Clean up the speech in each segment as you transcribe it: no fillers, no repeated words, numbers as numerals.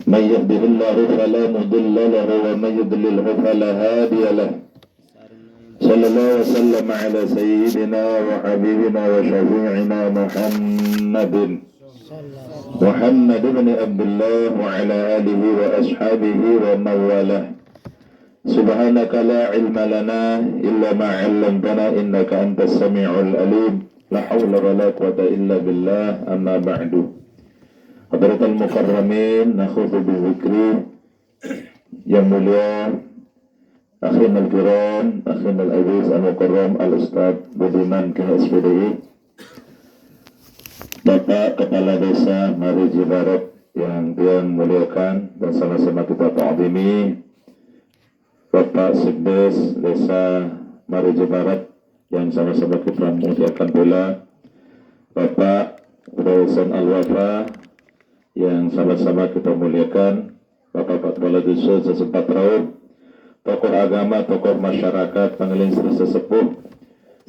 من يهده الله فلا مضل له ومن يضلله فلا هادي له. صلى الله وسلم على سيدنا وحبيبنا وشفيعنا محمد بن عبد الله وعلى آله وأصحابه ومن والاه. سبحانك لا علم لنا إلا ما علمتنا إنك أنت السميع العليم. لا حول ولا قوة إلا بالله. أما بعد. Hadratul Mukarramin, nakhudhu bizikri, yang mulia Akhin al-Kiram, Akhin al-Aziz al-Mukarram al-Ustaz Budiman KSPDI, Bapak Kepala Desa Mariji Barat yang Tuhan muliakan dan sama-sama kita ta'zimi, Bapak Sekdes Desa Mariji Barat yang sama-sama kita muliakan pula, Bapak Prayosan Al-Wafa yang sama-sama kita muliakan, Bapak Kepala Desa sesempat raub, tokoh agama, tokoh masyarakat, panglin sesepuh,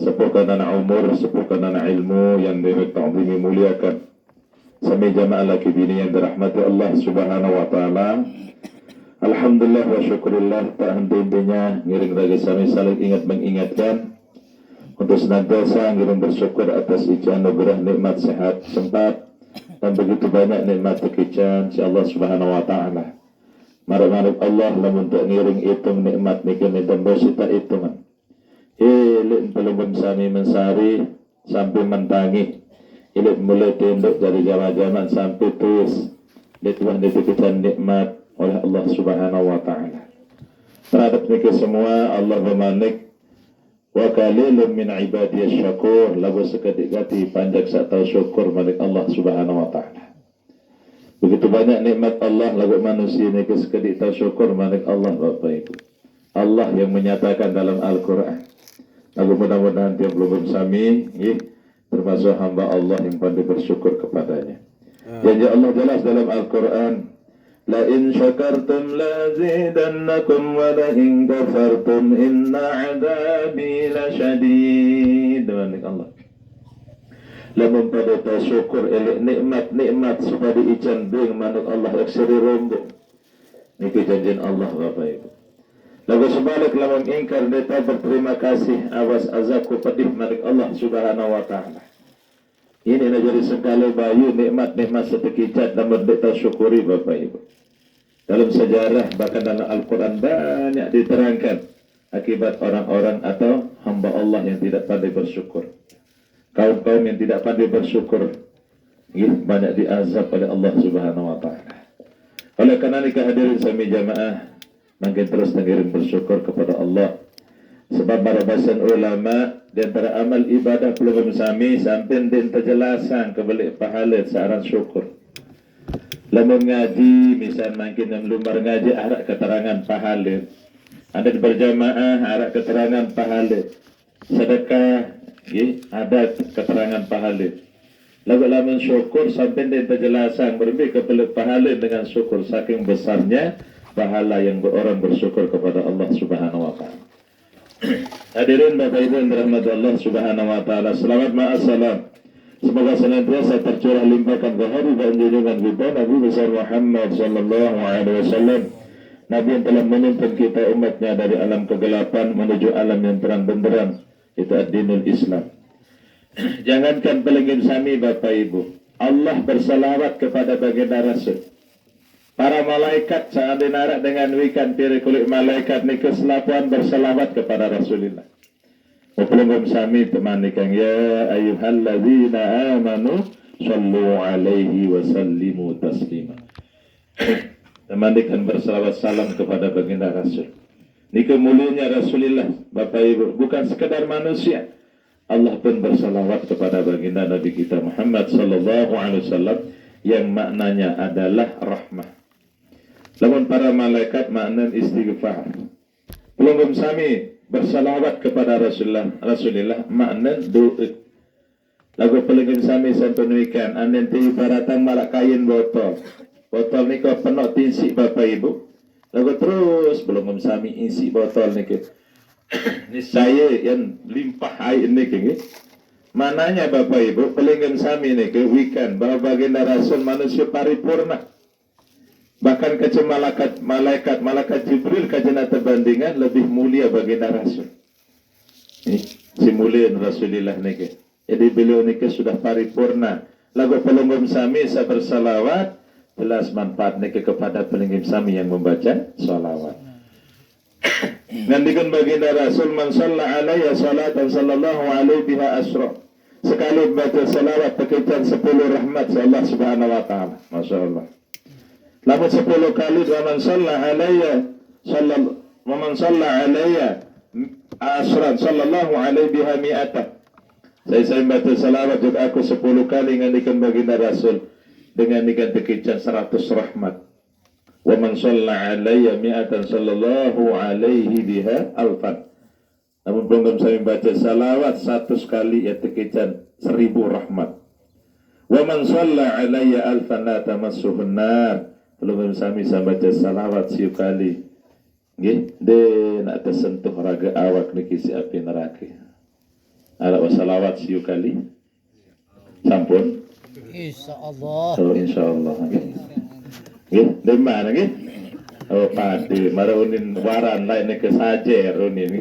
sepuh kanana umur, sepuh kanana ilmu yang direk ta'zimi muliakan. Sami jamaah laki bini yang dirahmati Allah Subhanahu wa taala. Alhamdulillah wa syukurillah, tak henti-hentinya ngiring lagi sami saling ingat mengingatkan untuk senantiasa ngiring bersyukur atas ijazah anugerah nikmat sehat sempat dan begitu banyak nikmat kekican si Allah Subhanahu wa taala. Marah-marah Allah lamun tak ngiring hitung nikmat niki tembus tak hitungan. Ilik pelunggun sami mensari sampai mentangi. Ilik mulai tinduk dari zaman-zaman sampai tuis. Dituan dititipkan nikmat oleh Allah Subhanahu wa taala. Terhadap niki semua Allah bermanik wa qalilun min ibadiyasy syakur, lagu sekedik-gati panjak sak tau syukur malik Allah Subhanahu wa taala. Begitu banyak nikmat Allah lagu manusia ni sekedik tau syukur malik Allah Bapak Ibu. Allah yang menyatakan dalam Al-Qur'an. Lagu mudah-mudahan tiap belum sami termasuk hamba Allah yang pandai bersyukur kepadanya. Janji Allah jelas dalam Al-Qur'an, la in syakartum la zidannakum wa la in kafartum inna adabi lasyadid. Malik Allah. Lamun pada syukur elek nikmat-nikmat supaya ican bing manuk Allah ekseri rombong. Niki janjian Allah Bapak Ibu. Lalu sebalik lamun ingkar deta berterima kasih awas azabku pedih manuk Allah Subhanahu wa taala. Ini jadi segala bayu nikmat-nikmat setekicat lamun deta syukuri Bapak Ibu. Dalam sejarah bahkan dalam Al-Quran banyak diterangkan akibat orang-orang atau hamba Allah yang tidak pandai bersyukur. Kaum-kaum yang tidak pandai bersyukur banyak diazab oleh Allah Subhanahu wa taala. Oleh karena ini kehadirin sami jamaah makin terus mengirim bersyukur kepada Allah. Sebab para bahasan ulama di antara amal ibadah pelugum sami sampai din terjelasan kebalik pahala searan syukur. Lamun ngaji misal makin yang lumbar ngaji arak keterangan pahala. Ada berjamaah arak keterangan pahala. Sedekah ada keterangan pahala. Lalu lamun syukur sampai dia penjelasan berbeda kepada pahala dengan syukur saking besarnya pahala yang orang bersyukur kepada Allah Subhanahu wa taala. Hadirin Bapak Ibu yang dirahmati Allah Subhanahu wa taala, selamat ma'assalam. Semoga senantiasa tercurah limpahkan kehadiran dan junjungan kita Nabi besar Muhammad sallallahu alaihi wasallam. Nabi yang telah menuntun kita umatnya dari alam kegelapan menuju alam yang terang benderang. Itu ad-dinul Islam. Jangankan pelengin sami Bapak Ibu, Allah bersalawat kepada baginda Rasul. Para malaikat saat dinarak dengan wikan piri kulit malaikat ni keselapuan bersalawat kepada Rasulullah. Pelengin sami temanikan ya ayyuhalladzina amanu sallu alaihi wa sallimu taslima. Temanikan bersalawat salam kepada baginda Rasul. Ini kemuliaannya Rasulullah Bapak Ibu, bukan sekedar manusia. Allah pun bersalawat kepada baginda Nabi kita Muhammad sallallahu alaihi wasallam yang maknanya adalah rahmah. Lamun para malaikat makna istighfar. Pelunggung sami bersalawat kepada Rasulullah makna doa. Lagu pelunggung sami sampenuikan anen ti ibaratan malak kain botol. Botol ni kau penuh tinsik Bapak Ibu. Lalu terus belum sami isi botol ni ke. Ini saya yang limpah air ni ke. Mananya Bapak Ibu pelinggan sami ni ke wikan bahwa baginda Rasul manusia paripurna. Bahkan kaca malaikat Jibril kajana terbandingan lebih mulia baginda Rasul. Ini si mulia Rasulullah niki. Jadi beliau niki sudah paripurna. Lagu pelunggum sami saya bersalawat, jelas manfaat niki kepada pelunggum sami yang membaca salawat. Ngandikan baginda Rasul, man shalla alaiya salatan sallallahu alaihi biha asra. Sekali baca salawat terkecam 10 rahmat Allah Subhanahu wa taala. Masyaallah. Lamun 10 kali man shalla alaiya asran sallallahu alaihi biha mi'ata. Saya baca salawat juga aku 10 kali ngandikan baginda Rasul dengan nikan terkecam 100 rahmat. Wa man shalla alayya mi'atan sallallahu alaihi biha alfan. Namun belum saya baca salawat 100 kali ya tekican 1000 rahmat. Wa man shalla alayya alfan la tamassuhun nar. Belum saya baca salawat 10 kali. Nggih, den atas sentuh raga awak niki si api neraka. Ala salawat 10 kali. Sampun. Insyaallah. Oh insyaallah. Nggih, dari mana nggih? Oh pade, marunin waran lain ke sajer runin.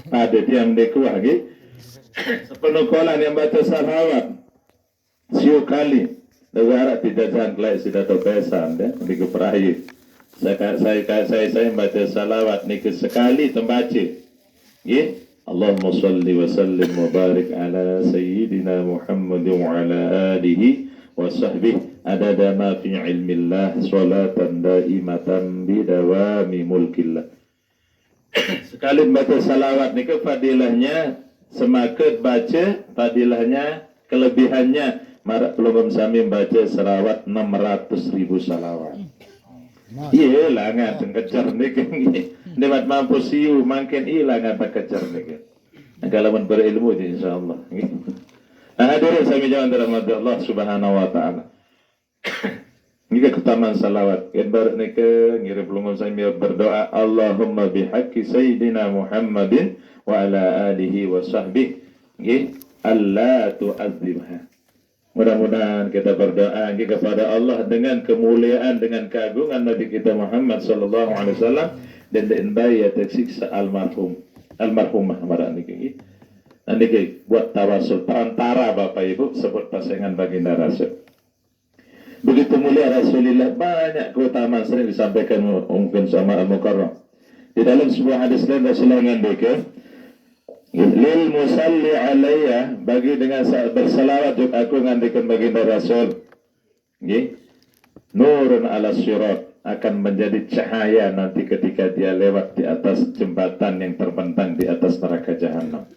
Pade tiang dekuah nggih. Sepenuh kolan yang baca salawat 10 kali. Negara tidak jangklai sudah terpesan deh di keperai. Saya baca salawat niki sekali tembaca. Nggih. Allahumma salli wa sallim wa barik ala sayyidina Muhammad wa ala alihi wa sahbihi adada ma fi ilmillah salatan daimatan bidawami mulkillah. Sekali baca salawat ni fadilahnya semakin baca fadilahnya kelebihannya marak pelumum sami baca salawat 600.000 salawat. Iya lah ngat kejar ni kan demat mampu siu makin ilang apa kejar ni kan. Kalau berilmu insyaallah. Nah, hadirin sami jangan dirahmati Allah Subhanahu wa taala. Nika ketaman salawat. Bar nika ngirim pelungum sami berdoa Allahumma bihaqqi sayyidina Muhammadin wa ala alihi wa sahbihi. Nggih, alla tu'adzibha. Mudah-mudahan kita berdoa kepada Allah dengan kemuliaan, dengan keagungan Nabi kita Muhammad sallallahu alaihi wasallam dan daya tersiksa almarhumah marah niki. Niki buat tawasul perantara Bapak Ibu sebut pasangan baginda Rasul. Begitu mulia Rasulullah, banyak keutamaan sering disampaikan mungkin sama Al-Mukarram. Di dalam sebuah hadis lain Rasulullah ngendika, lil musalli alayya, bagi dengan bersalawat juga aku ngandikan baginda Rasul. Nggih. Nurun ala sirat, akan menjadi cahaya nanti ketika dia lewat di atas jembatan yang terbentang di atas neraka jahanam.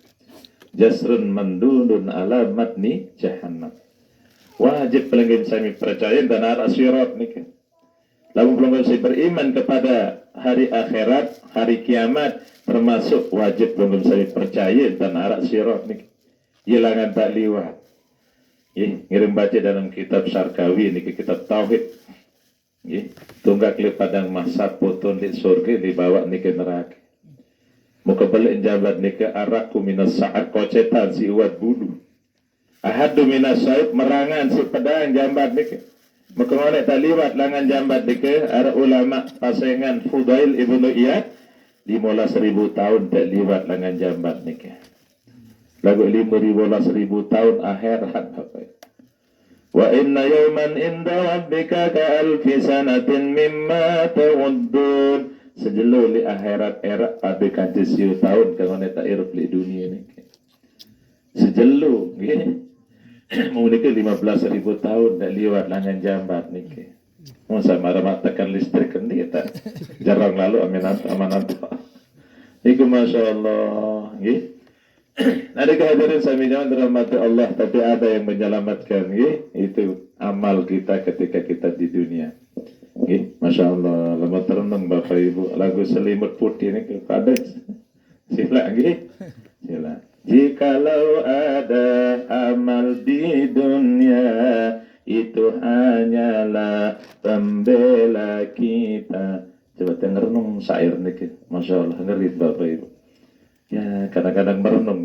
Jasrun mandulun ala matni jahannam. Wajib pelenggan saya percaya dan arah sirat nih. Lalu pelenggan saya beriman kepada hari akhirat, hari kiamat, termasuk wajib pelenggan saya percaya dan arah sirat nih. Hilangan tak liwat. Ngirim baca dalam kitab Sarkawi ini kitab Tauhid. Tunggak li padang masat putun di surga dibawa nih ke neraka. Muka balik jabat ni ke araku minas saat kocetan si uat bulu. Ahadu minas saib merangan si pedang jambat ni ke. Muka ngolek tak liwat langan jambat ni ke. Ara ulama pasangan Fudail ibnu Iyad 15.000 tahun tak liwat langan jambat ni ke. Lagu 15.000 tahun akhirat apa. Wa inna yawman inda rabbika ka alfi sanatin mimma ta'uddun. Sejelo li akhirat era pada kanti siu tahun kalau neta hirup di dunia ni. Sejelo, mau nikah 15.000 tahun dah liwat langan jambat ni. Mau sama ramah tekan listrik kan dia tak jarang lalu amanat. Iku masya Allah, Ada kehadiran sami jangan dirahmati Allah, tapi ada yang menyelamatkan, itu amal kita ketika kita di dunia. Masya Allah, lama terenung Bapak Ibu lagu selimut putih ini kepada sila, sila. Jikalau ada amal di dunia, itu hanyalah pembela kita. Coba tengerenung syair nih, Masya Allah, ngerit Bapak Ibu. Ya kadang-kadang merenung,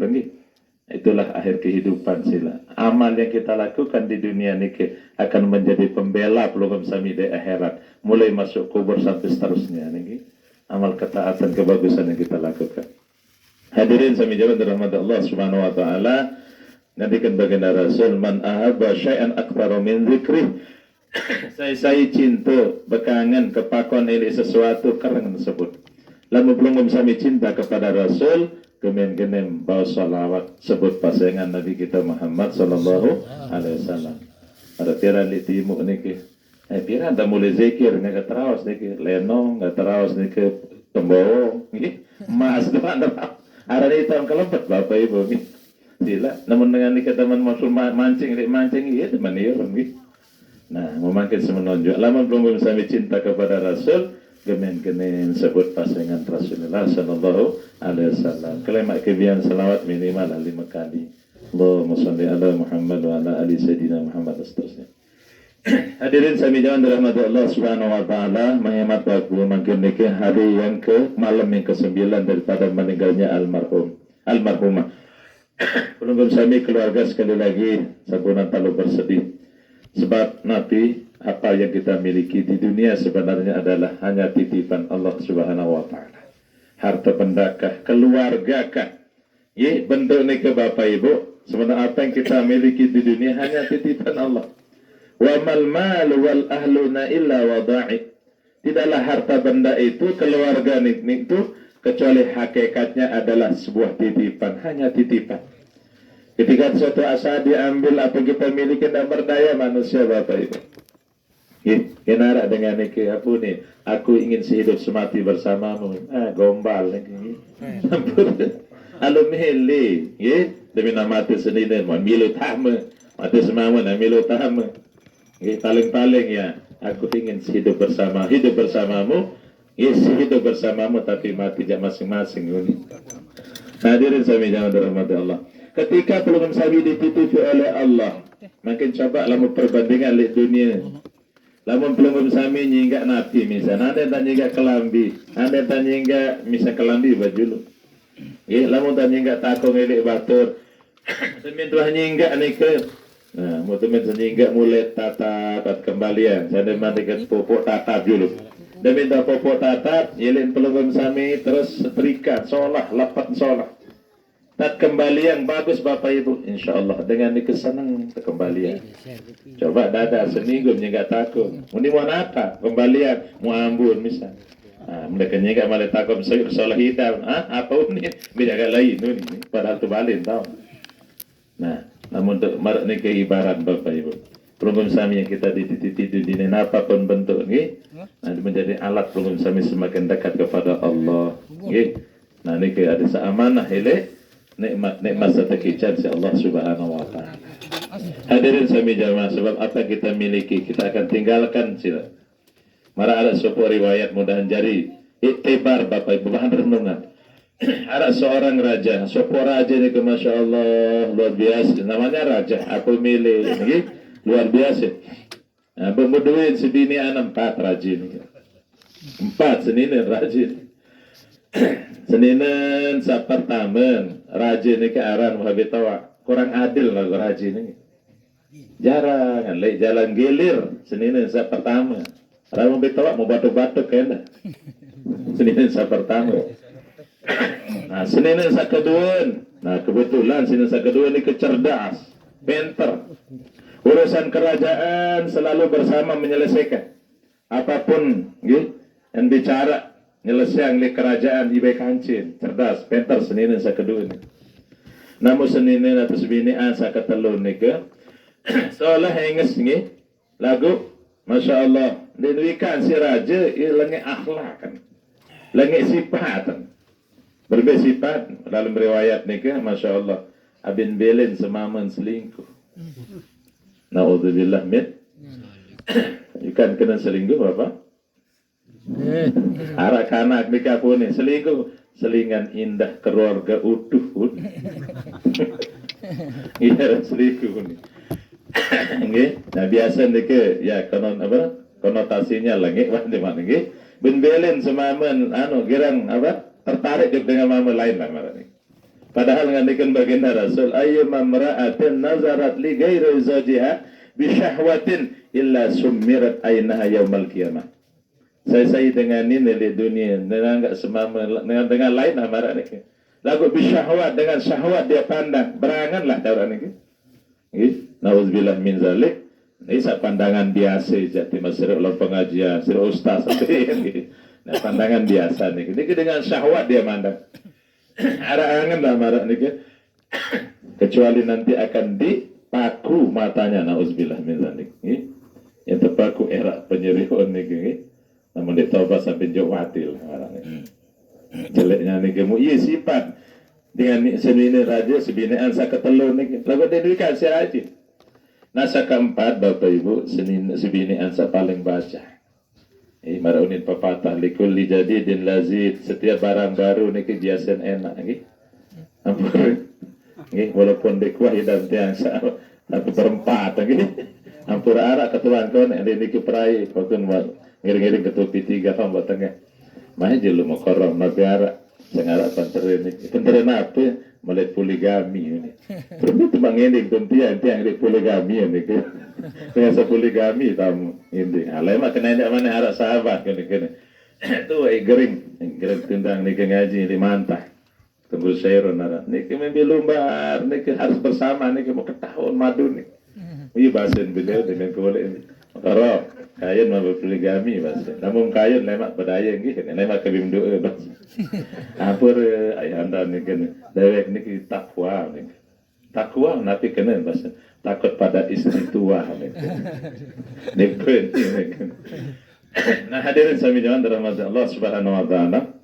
Itulah akhir kehidupan sila. Amal yang kita lakukan di dunia ini akan menjadi pembela pelugam sami di akhirat. Mulai masuk kubur sampai seterusnya. Ini amal ketaatan kebagusan yang kita lakukan. Hadirin sami jalan dirahmati Allah Subhanahu wa taala. Nantikan baginda Rasul, man ahabba syai'an aktsara min dzikri. Saya cinta bekangan kepakon ini sesuatu kerang tersebut. Lalu belum sami cinta kepada Rasul, kemen-kemen bawa salawat sebut pasangan Nabi kita Muhammad sallallahu alaihi wasallam. Ada pira li timu niki. Pira anda mulai zikir nggak terawas niki, lenong nggak terawas niki tembawa, niki mas depan depan. Ada itu yang kelempet bapak ibu niki. Sila, namun dengan niki teman masuk mancing iya teman iya niki. Nah, memakin semenonjol. Lama belum sami cinta kepada Rasul, gemen-gemen sebut pasangan Rasulullah sallallahu alaihi wasallam. Kalimat kebian salawat minimal 5 kali. Allahumma shalli ala Muhammad wa ala ali sayyidina Muhammad dan seterusnya. Hadirin sami jalan dirahmati Allah Subhanahu wa taala, menghemat waktu makin niki hari yang ke malam yang ke-9 daripada meninggalnya almarhumah. Pelunggung sami keluarga sekali lagi sabunan talu bersedih. Sebab Nabi, apa yang kita miliki di dunia sebenarnya adalah hanya titipan Allah Subhanahu wa taala. Harta bendakah, keluargakah? Ye, bentuk ni ke Bapak Ibu, sebenarnya apa yang kita miliki di dunia hanya titipan Allah. Wa mal mal wal ahluna illa wada'i. Tidaklah harta benda itu, keluarga itu kecuali hakikatnya adalah sebuah titipan, hanya titipan. Ketika suatu asa diambil apa kita miliki dan berdaya manusia Bapak Ibu. Kenara dengan ini apa nih? Aku ingin sehidup semati bersamamu. Gombal nih. Alumhili, demi nama mati sendiri, milu tamu, mati semamu, milu tamu. Paling-paling ya, aku ingin hidup bersamamu. Hidup bersamamu tapi mati jak masing-masing. Hadirin sami jangan dirahmati Allah. Ketika pelunggung sami dititipi oleh Allah, makin coba lamun perbandingan di dunia. Lamun pelunggung sami nyingga napi misalnya, ada tak nyingga kelambi, ada tak nyingga misal kelambi baju lu. Lamun tak nyingga takong elik batur. Semin tuah nyingga ni ke. Nah, mutumin senyingga mulai tatap kembalian. Saya mandi ke popok tatap dulu. Demi dah popok tatap, yelin pelunggung sami terus setrika, solah, lapat solah. Tak kembalian bagus Bapak Ibu, insyaAllah dengan dikesenang kembalian. Coba dada seminggu nyegak takut. Muni mau apa? Kembalian, mau ambun misal. Mereka nyegak malah takut sayur solah hitam. Apa ini? Beda agak lain ini. Padahal tu balik tahu. Nah, namun untuk marak ni keibaran Bapak Ibu. Pelunggung sami yang kita dititip di dunia apapun bentuk ni, nanti menjadi alat pelunggung sami semakin dekat kepada Allah. Nah, ni ada seamanah ile. Nikmat setekican si Allah Subhanahu wa taala. Hadirin sami jamaah, sebab apa kita miliki kita akan tinggalkan sila. Mara ada sebuah riwayat mudahan jari iktibar Bapak Ibu bahan renungan. Ada seorang raja, sebuah raja ni ke Masya Allah luar biasa, namanya raja aku milih ini luar biasa. Bermuduin sebini anak 4 raja ni. 4 seninin raja. Seninen sapertamen raja ni ke aran muhabitawa kurang adil lah raja ni. Jarang lek jalan gilir seninen sapertama. Ramu bitawa mau batuk-batuk kena. Seninen sapertama. Nah, seninen sakeduan. Nah, kebetulan seninen sakeduan ni kecerdas, pinter. Urusan kerajaan selalu bersama menyelesaikan apapun yang bicara nyelesaian li kerajaan ibai kancin, cerdas, pintar seninin sa kedua ni. Namun seninin atau sebinian sa ketelun ni ke, seolah henges ni, lagu, Masya Allah, dinuikan si raja, langi akhlakan, langi sifatan, berbeza sifat, dalam riwayat ni ke, Masya Allah, abin belin semaman selingkuh. Na'udzubillah min, ikan kena selingkuh apa? Arak anak nikah pun ni selingkuh, selingan indah keluarga utuh pun. Iya selingkuh ni. Nah biasa ni ke ya konotasinya lagi mana ni. Ben belen semaman girang tertarik dengan mama lain lah mana ni. Padahal ngandikan baginda Rasul, ayyuma mar'atin nazarat li ghairi zawjiha bi syahwatin illa summirat ainaha yaumal qiyamah. Saya dengan ini di dunia dengan enggak semama dengan lain amaran ni. Lagu bi syahwat dengan syahwat dia pandang, beranganlah orang ni. Nauzubillah min zalik. Ini sak pandangan biasa je masuk dalam pengajian, sira ustaz gitu. Nah, pandangan biasa ni. Ini dengan syahwat dia mandang. Ara-angan lah marah ni ke. Kecuali nanti akan dipaku matanya, nauzubillah min zalik. Yang terpaku era penyerihan ni ke. Namun dia taubat sampai jauh hati lah marah ni. Jeleknya ni ke mu iya sifat dengan sebini raja sebini ansa ketelur ni. Lagu dia dikasih aja. Nasa keempat Bapak Ibu sebini ansa paling baca. Maraunin pepatah likulli jadidin lazid, setiap barang baru ni kebiasaan enak nggih. Ampun. Nggih walaupun dikuah hidam tiang sa tapi berempat nggih. Ampun arak ketuan kon ende niki perai kokun ngiring-ngiring ketupi tiga pam buat tengah. Mah jelu mau korom nabi arak sengarak panterin niki. Panterin apa? Mulai poligami ini. Perlu tu mangending tiang di poligami ini. Dengan sepoligami tamu ini. Alai mak kena ndak mana harap sahabat kena. Tu gering tentang ni ngaji di mantah. Tembus sairon nara. Ni membilumbar, ni harus bersama ni mau ketahun madu ni. Iya bahasan beliau dengan boleh ini. Kalau kayen mau poligami bahasa. Namun kayen lemak berdaya gitu. Lemak kebim doa bahasa. Ampur ayah anda ni kena. Dewek ni takwa ni. Takwa napi kena bahasa. Takut pada istri tua ni. Ni penting. Nah hadirin sami jaman dalam Allah Subhanahu wa taala.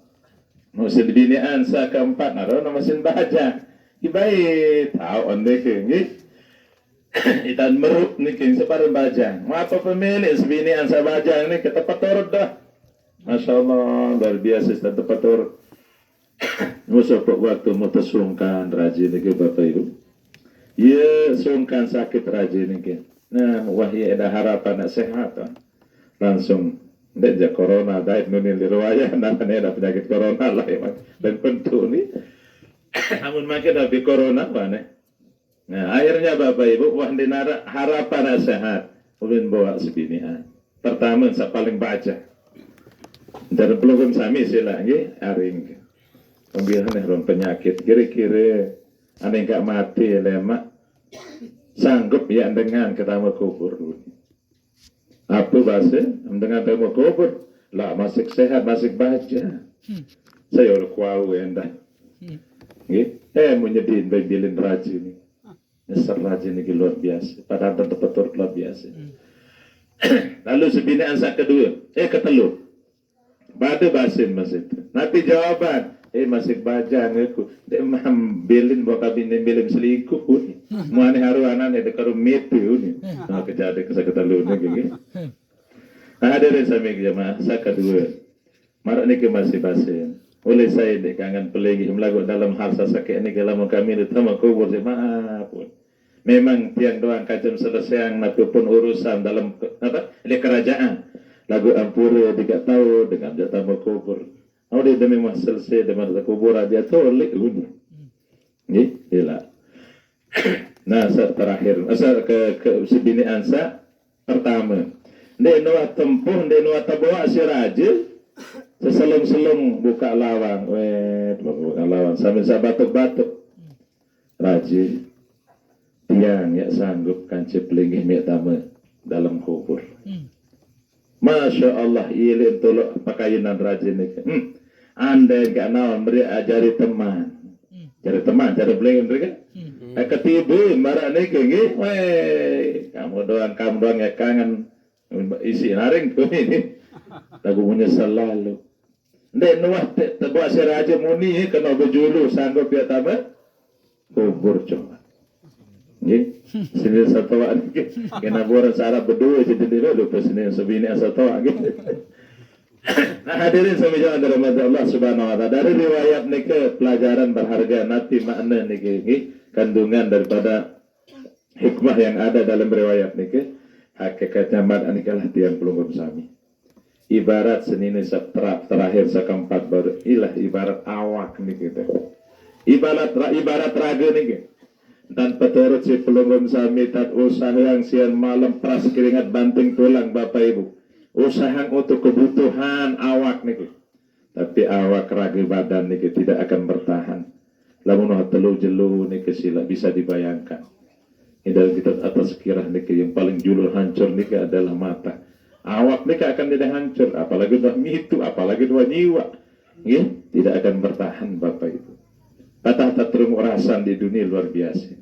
Musim bini ansa keempat naro mesin baca. Ibai tahu ande ke nggih. Itan meruk ni king separuh baca. Apa pemilik sebini ansa baca ni kita paturut dah. Masya-Allah luar biasa tepat turut. Musuh waktu mutasungkan rajin ni ke Bapak Ibu. Ya sungkan sakit rajin ni ke. Nah wahya ada harapan nak sehat. Langsung Deja corona daid nunin di riwayat namanya ada penyakit corona lah emang dan tentu ni namun makin ada corona mana. Nah akhirnya Bapak Ibu wah dinara harapan sehat ulun bawa sebinian. Pertama saya paling baca dari pelugum sami sila nggih aring. Kemudian ron penyakit kira-kira aneh gak mati lemak sanggup ya dengan ketama kubur. Apa bahasa? Dengan temu kubur lah masih sehat masih baca. Saya orang kuau endah. Nggih, menyedin bilin rajin ni. Nesar rajin ni luar biasa. Padahal betul-betul luar biasa. Lalu sebinaan sak kedua, ketelur. Bada basin masih itu. Nanti jawaban, masih baca ngaku. Dek mam bilin bawa kabin bilin selingkuh ni. Muane haru anak ni dekaru metu ni. Nah kejadian kesak ketelur ni gini. Hadirin sami jemaah sak kedua. Marak ni ke masih basin. Oleh saya dek kangen pelagi melagu dalam hal sakit ni kalau kami di tamak kubur jemaah pun. Memang tiang doang kacem selesai yang nabi pun urusan dalam apa? Di kerajaan. Lagu ampura tidak tahu dengan jatah kubur. Au dia memang selesai dengan kubur dia tolak guni. Ni hilang. Nah, terakhir asal ke sebini ansa pertama. Dia nuat tempuh, dia nuat bawa si raja. Seselum-selum buka lawang, buka lawang sambil saya batuk-batuk. Raja tiang ya sanggup kancip linggih miak tama dalam kubur. Masya Allah, ilin tolok pakaian raja ni. Anda yang nawan beri ajari teman. Cari teman, cari belengin mereka. Ketiba, marah ni kengi. Kamu doang ya kangen isi naring tu ni. Lagu menyesal lalu. Dek nuah terbuat si raja muni kena berjulu sanggup ya tama kubur coba. Nggih, sini satu awak ni kena buat cara berdua jadi dia lupa sini sebini satu awak gitu. Nah hadirin sami jalan dari Allah Subhanahu wa taala. Dari riwayat ni ke pelajaran berharga nanti makna ni ke kandungan daripada hikmah yang ada dalam riwayat ni ke hakikatnya mat anikalah tiang pelunggup sami. Ibarat senini seterap terakhir sekeempat baru ilah ibarat awak ni kita. Ibarat raga niki. Dan peturut si pelungum sami tat usaha yang siang malam pras keringat banting tulang Bapak Ibu. Usaha untuk kebutuhan awak niki. Tapi awak raga badan niki tidak akan bertahan. Lamun telu jelu niki sila bisa dibayangkan. Ini dalam kitab atas kirah niki yang paling julur hancur niki adalah mata. Awak niki akan tidak hancur, apalagi dua mitu, apalagi dua jiwa. Tidak akan bertahan Bapak Ibu. Kata terung rasan di dunia luar biasa.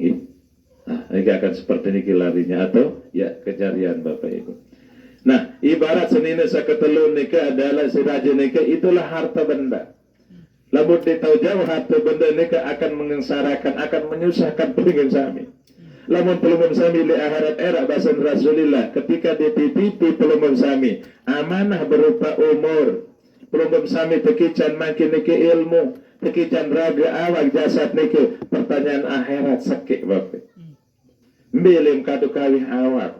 Nah, ini akan seperti ini larinya atau ya kejarian Bapak Ibu. Nah, ibarat senina saketelu nika adalah si raja nika itulah harta benda. Lamun ditahu jauh harta benda nika akan mengengsarakan, akan menyusahkan pelungum sami. Lamun pelungum sami li akhirat era basan Rasulillah ketika dititipi pelungum sami amanah berupa umur. Pelungum sami tekican makin niki ilmu, tekican raga awak jasad niki pertanyaan akhirat sakit Bapak. Mbilim kadu kawih awak.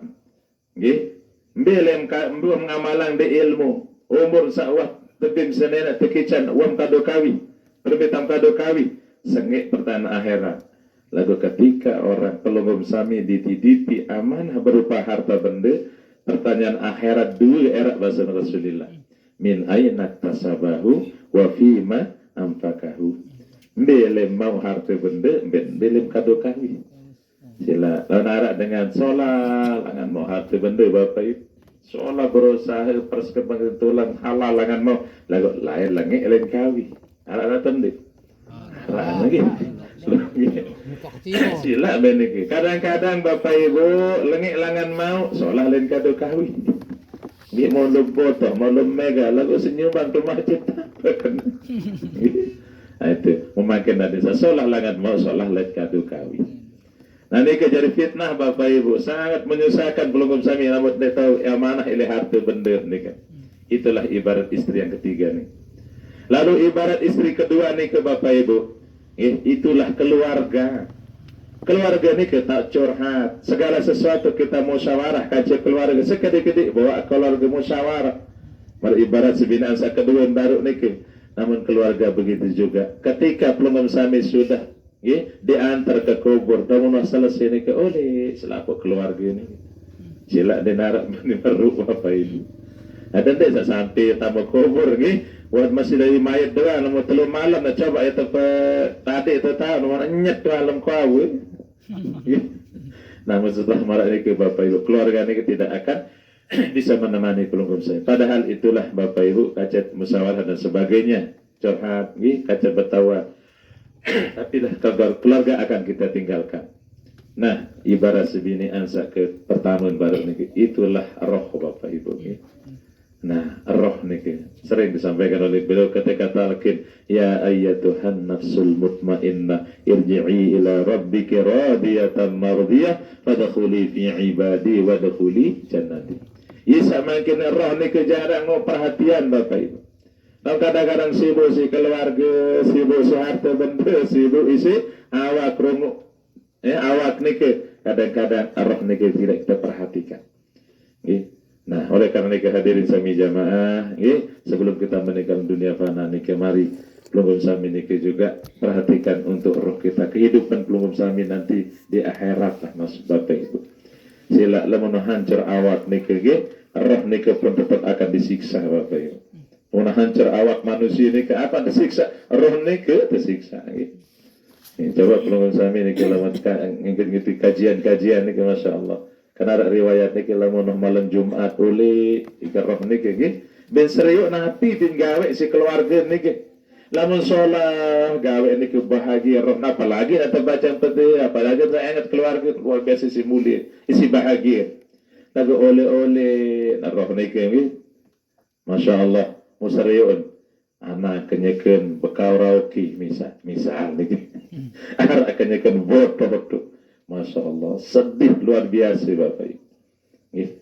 Nggih. Mbilim mbum ngamalang de ilmu. Umur sawah tebim senena tekican uam kadu kawih. Perbetam kadu kawih. Sengit pertanyaan akhirat. Lalu ketika orang pelungum sami dititipi amanah berupa harta benda, pertanyaan akhirat dulu era bahasa Rasulullah. Min aina tasabahu wa fima amfakahu. Mbelem mau harta benda, mbelem kado kawin. Sila lanara dengan solat, langan mau harta benda Bapak Ibu. Solat berusaha persekembang tulang halal langan mau lagu lain langi lain kawin. Ala tende. Ala lagi. Sila beniki. Kadang-kadang Bapak Ibu lengik langan mau solat lain kado kawin. Dia mau foto, mau mega, lalu senyuman rumah cipta. Nah itu, memakin dari seolah langat mau seolah lihat kadu kawin. Nah ini kejadi fitnah Bapak Ibu, sangat menyusahkan pelungum sami, namun dia tahu amanah ini harta benda nih kan. Itulah ibarat istri yang ketiga nih. Lalu ibarat istri kedua nih ke Bapak Ibu, itulah keluarga. Keluarga ini kita curhat, segala sesuatu kita musyawarah, kaca keluarga sekedi-kedi bawa keluarga musyawarah. Ibarat sebinaan sa kedua baru niki. Namun keluarga begitu juga. Ketika pelungum sami sudah diantar ke kubur, namun selesai niki oleh selaku keluarga ini. Sila dinarak baru apa ini. Ada desa sampai tamu kubur nih. Buat masih dari mayat doang, namun telu malam na coba itu tadi itu tahu, namun nyet malam kau. Namun setelah marah ini ke Bapak Ibu, keluarga ini tidak akan bisa menemani pelungkum saya. Padahal itulah Bapak Ibu kacat musyawarah dan sebagainya, curhat, kacat bertawa. Tapi dah keluarga akan kita tinggalkan. Nah, ibarat sebini ansa ke pertama baru ini, itulah roh Bapak Ibu. Nah, roh niki sering disampaikan oleh beliau ketika talqin, ya ayyatuhan nafsul mutmainnah irji'i ila rabbiki radiyatan mardiyah fadkhuli fi ibadi wadkhuli jannati. Isa makin roh niki jarang mau perhatian Bapak Ibu. Nah, kadang-kadang sibuk si keluarga, sibuk si harta benda, sibuk isi awak rungu. Awak niki kadang-kadang roh niki tidak kita perhatikan. Nah, oleh karena ini hadirin sami jamaah, sebelum kita meninggal dunia fana niki mari pelungum sami niki juga perhatikan untuk roh kita, kehidupan pelungum sami nanti di akhirat lah Mas Bapak Ibu. Sila lamun hancur awak niki roh niki pun tetap akan disiksa Bapak Ibu. Mun hancur awak manusia niki apa disiksa, roh niki disiksa coba pelungum sami niki lamun ngikuti kajian-kajian niki masyaallah. Karena ada riwayat niki lamun malam Jumat uli ika roh niki ben serius napi bin gawe si keluarga niki. Lamun sholat gawe niki bahagia roh apalagi atau baca peti apalagi tak ingat keluarga luar biasa si mulia isi bahagia. Tapi oleh-oleh roh niki Masya Allah musariun anak kenyakan bekau rauki misal niki. Anak kenyakan bodoh. Masya Allah, sedih luar biasa Bapak Ibu.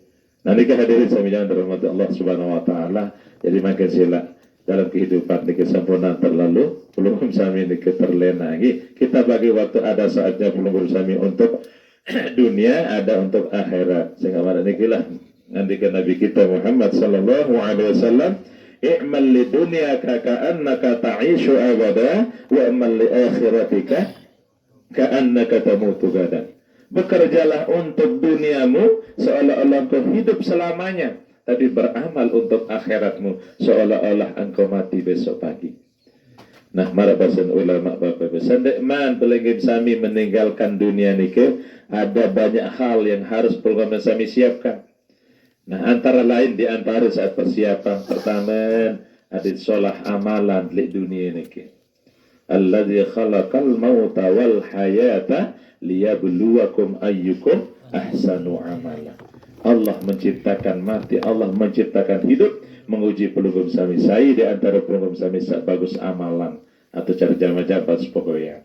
Nanti hadirin sami jangan dirahmati Allah Subhanahu Wa Taala. Jadi makin sila dalam kehidupan ini kesempurnaan terlalu belum sami ini terlena. Kita bagi waktu ada saatnya belum sami untuk dunia, ada untuk akhirat. Sehingga mana ini lah nanti Nabi kita Muhammad Sallallahu Alaihi Wasallam i'mal li dunyaka ka'annaka ta'ishu abada wa amal li akhiratika ka'annaka tamutu gadan. Bekerjalah untuk duniamu seolah-olah engkau hidup selamanya, tapi beramal untuk akhiratmu seolah-olah engkau mati besok pagi. Nah, marabasan ulama bapak besandek man pelengin sami meninggalkan dunia nike, ada banyak hal yang harus program sami siapkan. Nah, antara lain di antara saat persiapan pertama ada solah amalan di dunia nike. Alladzi khalaqal mauta wal hayata liyabluwakum ayyukum ahsanu amala. Allah menciptakan mati, Allah menciptakan hidup, menguji pelugum sami saya di antara pelugum sami bagus amalan atau cara jama-jama pokoknya.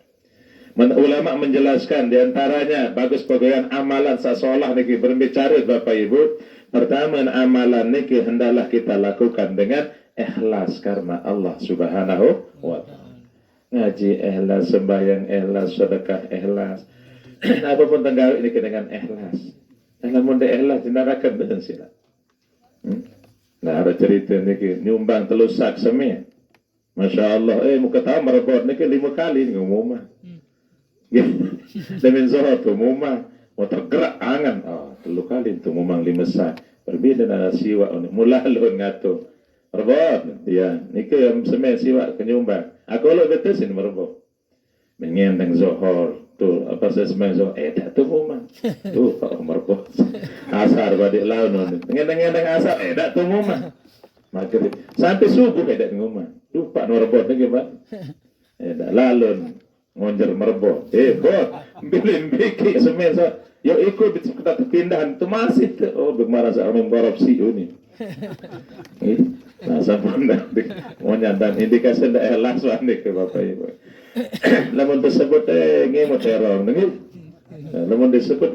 Ulama menjelaskan di antaranya bagus pokoknya amalan seolah niki berbicara Bapak Ibu. Pertama amalan niki hendaklah kita lakukan dengan ikhlas karena Allah Subhanahu wa taala. Ngaji ikhlas, sembahyang ikhlas, sedekah ikhlas. Apapun tenggal ini dengan ikhlas. Namun de ikhlas dinarakan dengan sila. Nah, ada cerita niki nyumbang telus sak semi. Masya Allah, muka tahu merebut niki 5 kali nih ngomong. Demi zohor tu mumah mau tergerak angan, 3 kali tu mumang 5 sak. Berbeda dengan siwa mula lu ngatu. Merebut, ya, niki yang semi siwa kenyumbang. Aku lo betesin merebut. Mengendang zohor. Tuh, apa saya semang zohor, tak tu mumang. Tuh, Pak merebut. Asar badik laun. Mengendang-endang asar, tak tu mumang. Maghrib sampai subuh tidak ngomong. Lupa merebut lagi Pak. Dah lalun ngonjer merebut. Bot, bilin biki semesa. Yo ikut kita pindahan tu masih tu. Oh, bermarah sama memborop si ini. Nah, sampun dah dan indikasi dah ikhlas wanik ke Bapak Ibu. Lamun tersebut ngemo teror nggih. Namun disebut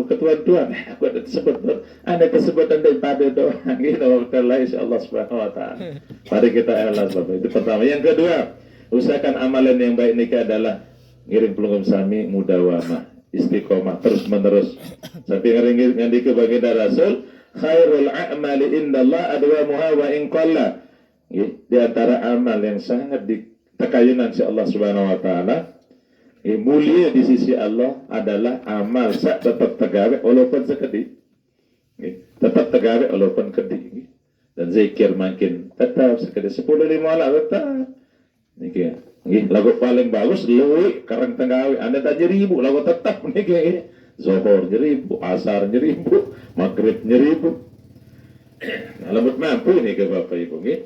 ketuan-tuan, aku ada disebut, ada kesebutan daripada doa, gitu, kalau Allah Subhanahu Wa Taala. Mari kita ikhlas Bapak. Itu pertama. Yang kedua, usahakan amalan yang baik nikah adalah ngiring pelungkum sami mudawamah, istiqomah terus menerus. Sampai ngiring ngandi ke baginda Rasul, khairul a'mali indallah adwamuha wa in qalla. Di antara amal yang sangat ditekayunan si Allah Subhanahu Wa Taala. Mulia di sisi Allah adalah amal sak tetap tegawe walaupun sekedip. Tetap tegawe walaupun kedip. Dan zikir makin tetap sekedip 10 5 tetap. Niki lagu paling bagus luwi karang tegawe Anda tak jeribu lagu tetap niki. Zuhur jeribu, asar jeribu, maghrib jeribu. Nah, lembut mampu nih ke Bapak Ibu nggih.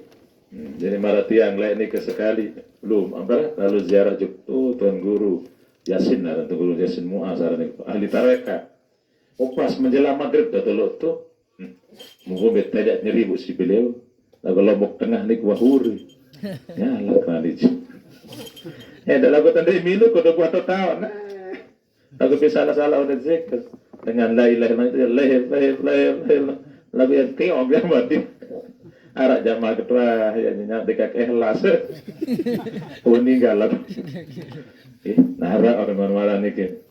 Jadi marati yang lain ini kesekali belum apa lalu ziarah Tuan Guru Yasin Tuan Guru Yasin Mu'azar ahli tarekat. Pas menjelang maghrib dah teluk tu mungkin tidak nyeri bu si beliau lagu lombok tengah ni wahuri nyala kena dicu dah lagu tanda milu kau dah buat tahu nah lagu salah udah zikir dengan la ilaha illallah lagu yang tiong yang mati arak jamaah ketua ya nyak dekat ikhlas. Meninggal lah. Nah orang malam ni ke.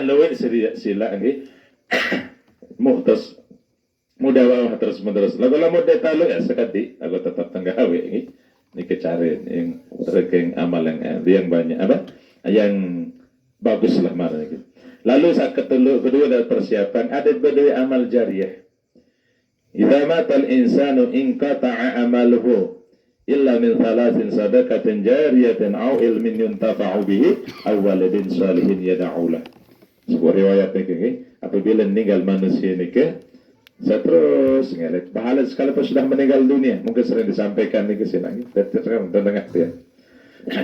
Lawan sila nggih. Muhtas mudawamah terus menerus. Lagu mudah talu ya sekali lagu tetap tenggawe nggih. Niki cari yang terkeng amal yang banyak apa? Yang bagus lah mana niki. Lalu saat kedua dari persiapan ada berdua amal jariyah. Idza matal insanu inqata'a amaluhu illa min thalathin sadaqatin jariyatin aw ilmin yuntafa'u bihi aw waladin salihin yad'u lah. Sebuah riwayat ini apabila meninggal manusia ini terus ngelet pahala sekalipun sudah meninggal dunia mungkin sering disampaikan ini ke sini terdengar dia.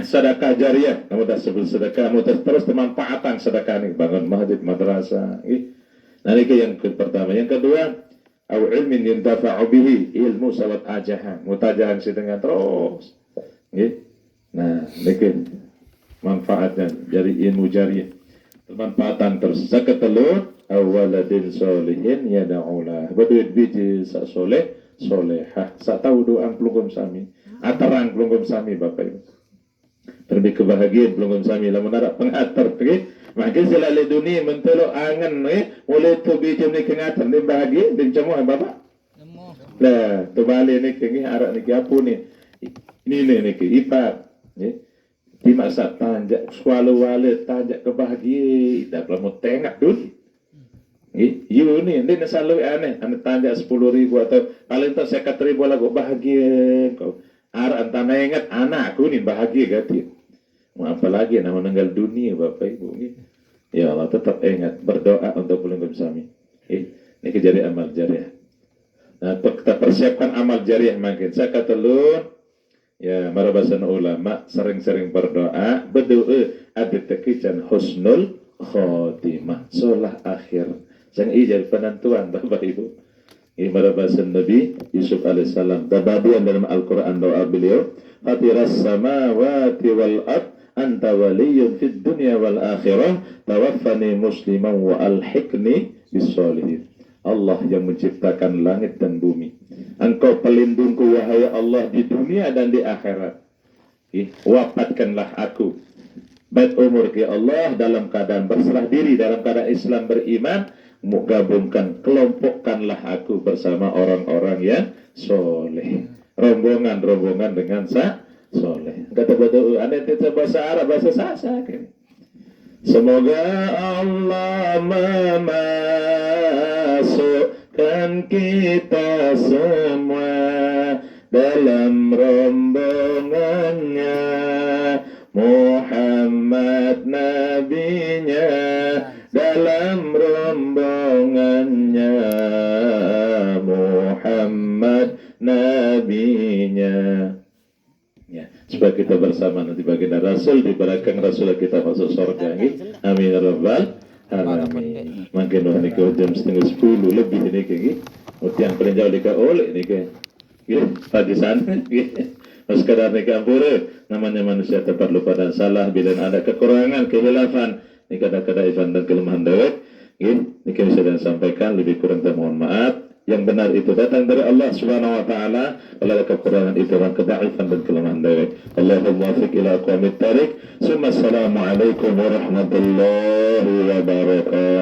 Sedekah jariyah, namun dah sebut sedekah, namun terus pemanfaatan sedekah ini bangun masjid, madrasah. Nah ini yang pertama. Yang kedua au ilmin yuntafa'u bihi ilmu sawat ajahan mutajahan dengan terus nah ini manfaatnya dari ilmu jariyah bermanfaatan terus seketelur awaladin solihin yada'ulah berduit biji soleh solehah sak tahu doang pelungkum sami atarang pelungkum sami Bapak Ibu terlebih kebahagiaan pelungkum sami lamun ada pengatar makin selalu dunia mentelo angan mulai tu biji ni kengatan dia bahagia dan cemua Bapak Nah, terbalik ni ke arak ni ke apa ni? Ni ke ipar. Di masa tanjak swallow wale tanjak kebahagia, dah pelamu tengak dun. You ni selalu aneh, ane tanjak 10.000 atau paling tak 50.000 lagu bahagia kau. Arak antara ingat anakku ni bahagia gati. Mau apa lagi nama meninggal dunia Bapak Ibu ni. Ya Allah tetap ingat berdoa untuk pulang bersami. Ini kejadian amal jariah. Nah, kita persiapkan amal jariah makin. Saya kata lu, ya marabasan ulama sering-sering berdoa, ada tekican husnul khotimah, solah akhir. Sang ijal penentuan Bapak Ibu. Ini marabasan Nabi Yusuf alaihissalam. Kebahagiaan dalam Al-Quran doa beliau. Fatiras samawati wal ard anta waliyun fid dunya wal akhirah tawaffani musliman wa alhiqni bis solihin. Allah yang menciptakan langit dan bumi. Engkau pelindungku wahai Allah di dunia dan di akhirat. Wafatkanlah aku. Baik umur ke Allah dalam keadaan berserah diri, dalam keadaan Islam beriman. Gabungkan, kelompokkanlah aku bersama orang-orang yang soleh. Rombongan-rombongan dengan soleh. Kata betul, ada tidak bahasa Arab, bahasa Sasa kan? Semoga Allah memasukkan kita semua dalam rombongannya, Muhammad nabinya, dalam rombongannya, Muhammad nabinya. Ya, supaya kita bersama nanti baginda Rasul, diberkahkan Rasul kita masuk surga. Amin ya rabbal alamin. Makin hari ke jam 9:30 lebih ini ke. Yang paling jauh dekat oleh ini ke. Pagi sana. Mas kadar ni kampure, namanya manusia tempat lupa dan salah bila ada kekurangan, kehilafan, ni kadang-kadang ifan dan kelemahan dewek. Ini kami sudah sampaikan, lebih kurang saya mohon maaf. Yang benar itu datang dari Allah Subhanahu wa taala, kalau ada kekurangan itu dan kedaifan dan kelemahan dewek. Allahumma fiq ila aqwamit tariq. Assalamualaikum warahmatullahi wabarakatuh.